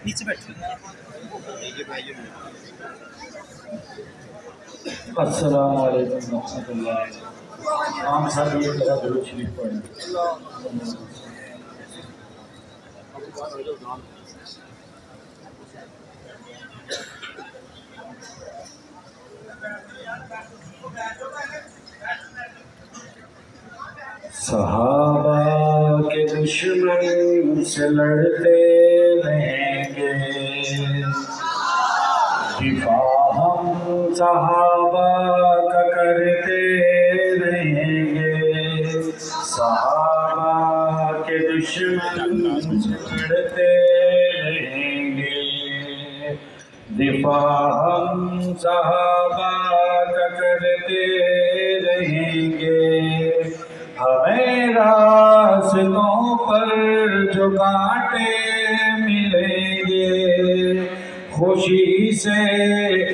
نیچے بیٹھ. السلام علیکم ورحمۃ اللہ. عام صاحب یہ طرح درود شریف پڑھیں. صحابہ کے دشمن سے لڑتے رہیں گے، دفاع ہم صحابہ کا کرتے رہیں گے. صحابہ کے دشمن سے لڑتے رہیں گے، دفاع ہم صحابہ کا کرتے رہیں گے. ہمیں راستوں پر جو کانٹے ملیں گے، خوشی سے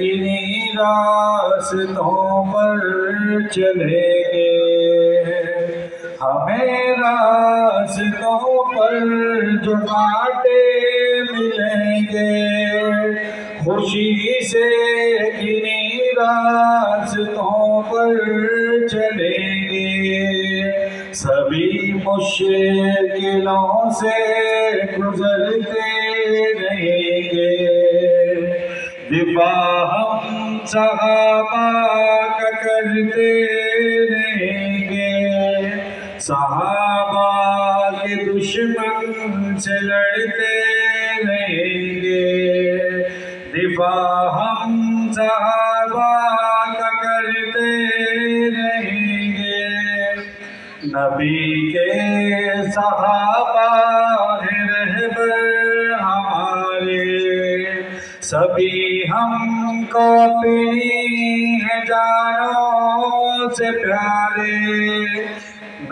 انہی راستوں پر چلیں گے. ہمیں راستوں پر جو کانٹے ملیں گے، خوشی سے انہی راستوں پر چلیں گے. سبھی مشکلوں سے گزرتے رہیں گے، دفاع ہم صحابہ کا کرتے رہیں گے. صحابہ کے دشمن سے لڑتے رہیں گے، دفاع ہم صحابہ کا کرتے رہیں گے. نبی کے صحابہ ہیں رہبر ہمارے، سبھی ہم کو اپنی ہیں جانوں سے پیارے.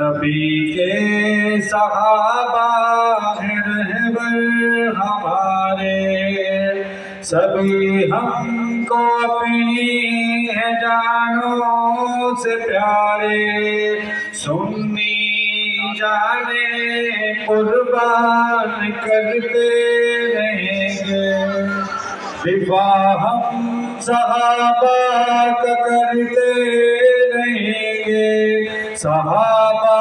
نبی کے صحابہ ہیں رہبر ہمارے، سبھی ہم کو اپنی ہیں جانوں سے پیارے. سنی جانے قربان کرتے رہیں گے، دفاع ہم صحابہ کا کرتے رہیں گے. صحابہ